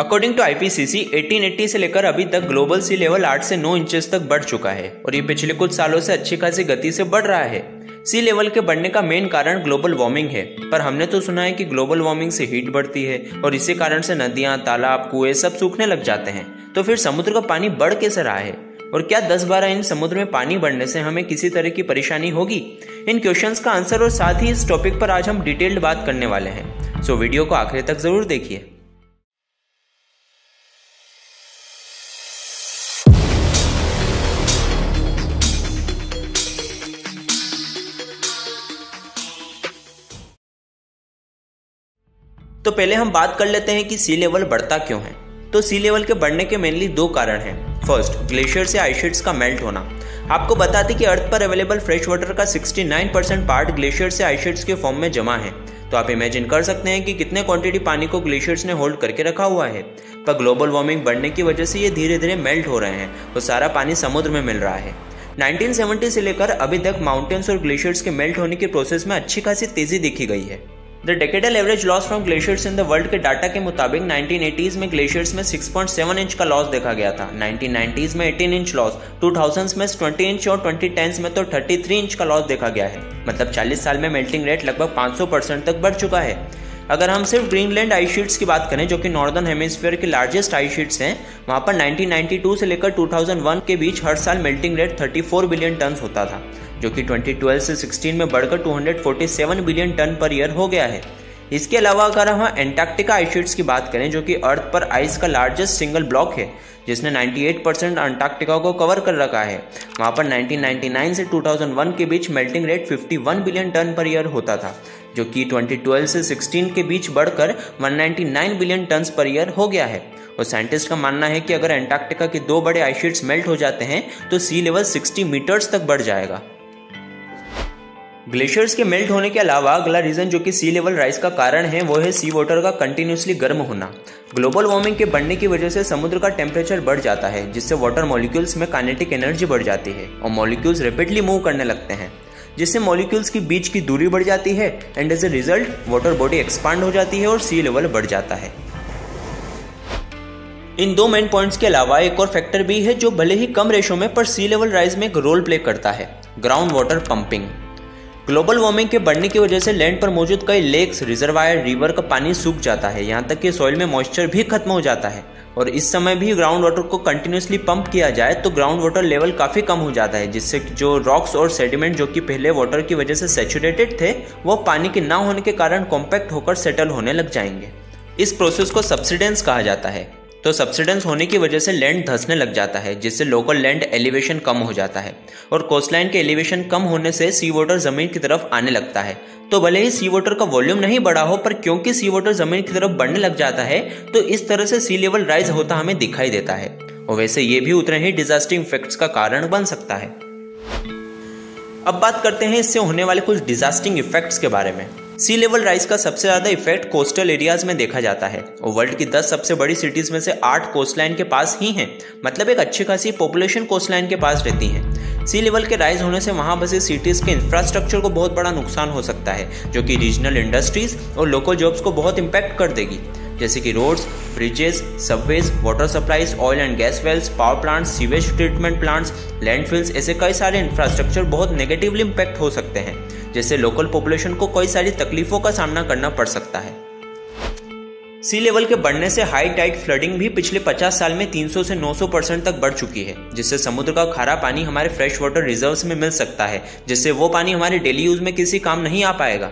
According to IPCC 1880 से लेकर अभी तक ग्लोबल सी लेवल 8 से 9 इंचेस तक बढ़ चुका है और ये पिछले कुछ सालों से अच्छी खासी गति से बढ़ रहा है। सी लेवल के बढ़ने का मेन कारण ग्लोबल वार्मिंग है, पर हमने तो सुना है कि ग्लोबल वार्मिंग से हीट बढ़ती है और इसी कारण से नदियां, तालाब, कुएं सब सूखने लग जाते हैं। तो फिर समुद्र का पानी बढ़ कैसे रहा है और क्या 10-12 इंच समुद्र में पानी बढ़ने से हमें किसी तरह की परेशानी होगी? इन क्वेश्चंस का आंसर और साथ ही इस टॉपिक पर आज हम डिटेल्ड बात करने वाले हैं, सो वीडियो को आखिर तक जरूर देखिए। तो पहले हम बात कर लेते हैं कि सी लेवल बढ़ता क्यों है। तो सी लेवल के बढ़ने के मेनली 2 कारण हैं। फर्स्ट, ग्लेशियर से आइस शीट्स का मेल्ट होना। आपको बता दें कि अर्थ पर अवेलेबल फ्रेश वाटर का 69% पार्ट ग्लेशियर से आइस शीट्स के फॉर्म में जमा है। तो आप इमेजिन कर सकते हैं कि कितने क्वांटिटी पानी को ग्लेशियर्स ने होल्ड करके रखा हुआ है। पर ग्लोबल वार्मिंग बढ़ने की वजह से ये धीरे धीरे मेल्ट हो रहे हैं और सारा पानी समुद्र में मिल रहा है। 1970 से लेकर अभी तक माउंटेन्स और ग्लेशियर्स के मेल्ट होने के प्रोसेस में अच्छी खासी तेजी देखी गई है। The decadal average loss from glaciers in the world के डाटा के मुताबिक 1980s में ग्लेशियर्स में 6.7 इंच का लॉस देखा गया था, 1990s में 18 इंच लॉस, 2000s में 20 इंच और 2010s में तो 33 इंच का लॉस देखा गया है। मतलब 40 साल में मेल्टिंग रेट लगभग 500% तक बढ़ चुका है। अगर हम सिर्फ ग्रीनलैंड आइस शीट्स की बात करें, जो कि नॉर्दर्न हेमिस्फीयर की लार्जेस्ट आइस शीट्स हैं, वहां पर 1992 से लेकर 2001 के बीच हर साल मेल्टिंग रेट 34 बिलियन टन होता था, जो कि 2012 से 16 में बढ़कर 247 बिलियन टन पर ईयर हो गया है। इसके अलावा अगर हम एंटार्क्टिका आइस शीट्स की बात करें, जो कि अर्थ पर आइस का लार्जेस्ट सिंगल ब्लॉक है, जिसने 98% अंटार्कटिका को कवर कर रखा है, वहां पर 1999 से 2001 के बीच melting rate 51 billion ton per year होता था, जो कि 2012 से 16 के बीच बढ़कर 199 बिलियन टन पर ईयर हो गया है। और साइंटिस्ट का मानना है कि अगर अंटार्कटिका के 2 बड़े आइस शीट्स मेल्ट हो जाते हैं तो सी लेवल 60 मीटर्स तक बढ़ जाएगा। ग्लेशियर्स के मेल्ट होने के अलावा अगला रीजन जो कि सी लेवल राइज का कारण है, वो है सी वाटर का कंटिन्यूसली गर्म होना। ग्लोबल वार्मिंग के बढ़ने की वजह से समुद्र का टेम्परेचर बढ़ जाता है, जिससे वाटर मॉलिक्यूल्स में काइनेटिक एनर्जी बढ़ जाती है और मॉलिक्यूल्स रैपिडली मूव करने लगते हैं, जिससे मॉलिक्यूल्स के बीच की दूरी बढ़ जाती है and as a result water body expand हो जाती है और सी लेवल बढ़ जाता है। इन 2 मेन पॉइंट्स के अलावा एक और फैक्टर भी है जो भले ही कम रेशो में पर सी लेवल राइज में एक रोल प्ले करता है, ground water pumping. Global warming के बढ़ने की वजह से लैंड पर मौजूद कई लेक्स, रिजर्वायर, रिवर का पानी सूख जाता है, यहाँ तक कि सॉइल में मॉइस्चर भी खत्म हो जाता है। और इस समय भी ग्राउंड वाटर को कंटिन्यूसली पंप किया जाए तो ग्राउंड वाटर लेवल काफी कम हो जाता है, जिससे जो रॉक्स और सेडिमेंट जो कि पहले वाटर की वजह से सैचुरेटेड थे, वो पानी के ना होने के कारण कॉम्पैक्ट होकर सेटल होने लग जाएंगे। इस प्रोसेस को सब्सिडेंस कहा जाता है। तो सब्सिडेंस होने की वजह से लैंड धंसने लग जाता है, जिससे लोकल लैंड एलिवेशन कम हो जाता है और कोस्टलाइन के एलिवेशन कम होने से सी वाटर जमीन की तरफ आने लगता है। तो भले ही सी वाटर का वॉल्यूम नहीं बढ़ा हो, पर क्योंकि सी वाटर जमीन की तरफ बढ़ने लग जाता है तो इस तरह से सी लेवल राइज होता हमें दिखाई देता है। और वैसे ये भी उतने ही डिजास्टरिंग इफेक्ट्स का कारण बन सकता है। अब बात करते हैं इससे होने वाले कुछ डिजास्टरिंग इफेक्ट्स के बारे में। सी लेवल राइज का सबसे ज्यादा इफेक्ट कोस्टल एरियाज में देखा जाता है और वर्ल्ड की 10 सबसे बड़ी सिटीज में से 8 कोस्टलाइन के पास ही हैं। मतलब एक अच्छी खासी पॉपुलेशन कोस्टलाइन के पास रहती है। सी लेवल के राइज होने से वहां बसे सिटीज के इंफ्रास्ट्रक्चर को बहुत बड़ा नुकसान हो सकता है, जो कि रीजनल इंडस्ट्रीज और लोकल जॉब्स को बहुत इंपैक्ट कर देगी, जैसे कि roads, bridges, subways, water supplies, oil and gas wells, power plants, sewage treatment plants, landfills, ऐसे कई सारे इंफ्रास्ट्रक्चर बहुत नेगेटिवली इंपैक्ट हो सकते हैं, जिससे लोकल पॉपुलेशन को कई सारी तकलीफों का सामना करना पड़ सकता है। सी लेवल के बढ़ने से हाई टाइड फ्लडिंग भी पिछले 50 साल में 300 से 900% तक बढ़ चुकी है, जिससे समुद्र का खारा पानी हमारे फ्रेश वाटर रिजर्व्स में मिल सकता है, जिससे वो पानी हमारे डेली यूज में किसी काम नहीं आ पाएगा।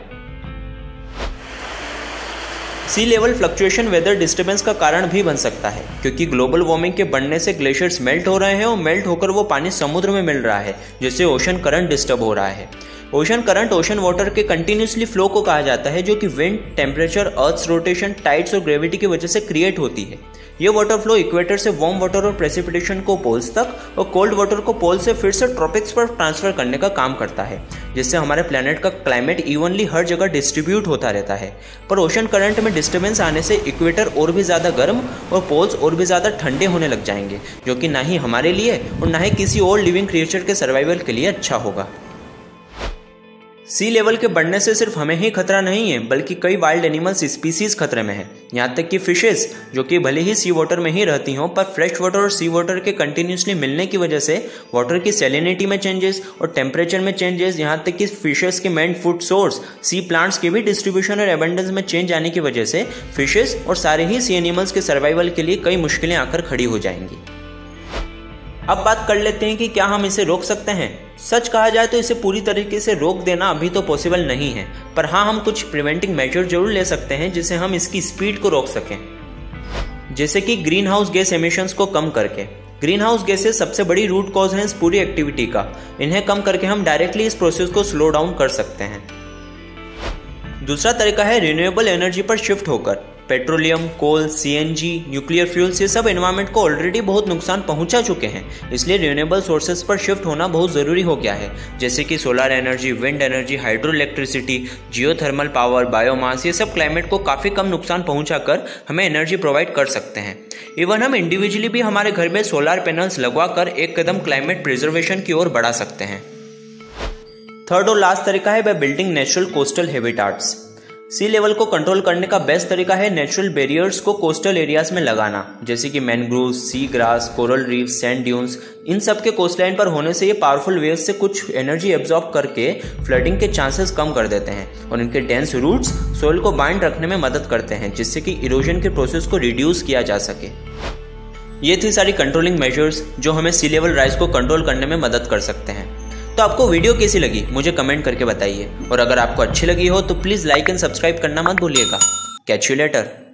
सी लेवल फ्लक्चुएशन वेदर डिस्टर्बेंस का कारण भी बन सकता है, क्योंकि ग्लोबल वार्मिंग के बढ़ने से ग्लेशियर्स मेल्ट हो रहे हैं और मेल्ट होकर वो पानी समुद्र में मिल रहा है, जिससे ओशन करंट डिस्टर्ब हो रहा है। ओशन करंट ओशन वाटर के कंटिन्यूसली फ्लो को कहा जाता है, जो कि wind, temperature, earth's rotation, tides और ग्रेविटी की वजह से क्रिएट होती है। ये वाटर फ्लो इक्वेटर से वार्म वाटर और प्रेसिपिटेशन को पोल्स तक और कोल्ड वाटर को पोल से फिर से ट्रॉपिक्स पर ट्रांसफर करने का काम करता है, जिससे हमारे प्लेनेट का क्लाइमेट इवनली हर जगह डिस्ट्रीब्यूट होता रहता है। पर ओशन करंट में डिस्टर्बेंस आने से इक्वेटर और भी ज्यादा गर्म और पोल्स और भी ज्यादा ठंडे होने लग जाएंगे, जो कि ना ही हमारे लिए और ना ही किसी और लिविंग क्रिएचर के सर्वाइवल के लिए अच्छा होगा। सी लेवल के बढ़ने से सिर्फ हमें ही खतरा नहीं है, बल्कि कई वाइल्ड एनिमल्स स्पीसीज खतरे में हैं। यहाँ तक कि फिशेस, जो कि भले ही सी वाटर में ही रहती हों, पर फ्रेश वाटर और सी वाटर के कंटिन्यूसली मिलने की वजह से वाटर की सैलिनिटी में चेंजेस और टेम्परेचर में चेंजेस, यहाँ तक कि फिशेस के मेन फूड सोर्स सी प्लांट्स के भी डिस्ट्रीब्यूशन और एबंडेंस में चेंज आने की वजह से फिशेस और सारे ही सी एनिमल्स के सर्वाइवल के लिए कई मुश्किलें आकर खड़ी हो जाएंगी। अब बात कर लेते हैं कि क्या हम इसे रोक सकते हैं। सच कहा जाए तो इसे पूरी तरीके से रोक देना अभी तो पॉसिबल नहीं है, पर हाँ, हम कुछ प्रिवेंटिंग मेजर जरूर ले सकते हैं जिससे हम इसकी स्पीड को रोक सकें। जैसे कि ग्रीन हाउस गैस एमिशंस को कम करके। ग्रीन हाउस गैसेस सबसे बड़ी रूट कॉज है इस पूरी एक्टिविटी का। इन्हें कम करके हम डायरेक्टली इस प्रोसेस को स्लो डाउन कर सकते हैं। दूसरा तरीका है रिन्यूएबल एनर्जी पर शिफ्ट होकर। पेट्रोलियम, कोल, सीएनजी, न्यूक्लियर फ्यूल्स, ये सब एनवायरनमेंट को ऑलरेडी बहुत नुकसान पहुंचा चुके हैं। इसलिए रिन्यूएबल सोर्सेज पर शिफ्ट होना बहुत ज़रूरी हो गया है, जैसे कि solar energy, wind energy, hydro electricity, geothermal power, biomass, ये सब क्लाइमेट को काफ़ी कम नुकसान पहुंचाकर हमें एनर्जी प्रोवाइड कर सकते हैं। इवन हम इंडिविजुअली भी हमारे घर में सोलर पैनल्स लगवाकर एक कदम क्लाइमेट प्रिजर्वेशन की ओर बढ़ा सकते हैं। थर्ड और लास्ट तरीका है by building natural coastal habitats. Sea level को कंट्रोल करने का बेस्ट तरीका है नेचुरल बैरियर्स को कोस्टल एरियाज में लगाना, जैसे कि mangrove, sea grass, coral reef, sand dunes. इन सब के कोस्टलाइन पर होने से ये पावरफुल वेव्स से कुछ एनर्जी एब्जॉर्ब करके फ्लडिंग के चांसेस कम कर देते हैं और इनके डेंस रूट्स सोइल को बाइंड रखने में मदद करते हैं, जिससे कि इरोजन के प्रोसेस को रिड्यूस किया जा सके। ये थी सारी कंट्रोलिंग मेजर्स जो हमें सी लेवल राइज को कंट्रोल करने में मदद कर सकते हैं। तो आपको वीडियो कैसी लगी मुझे कमेंट करके बताइए, और अगर आपको अच्छी लगी हो तो प्लीज़ लाइक एंड सब्सक्राइब करना मत भूलिएगा। Catch you later.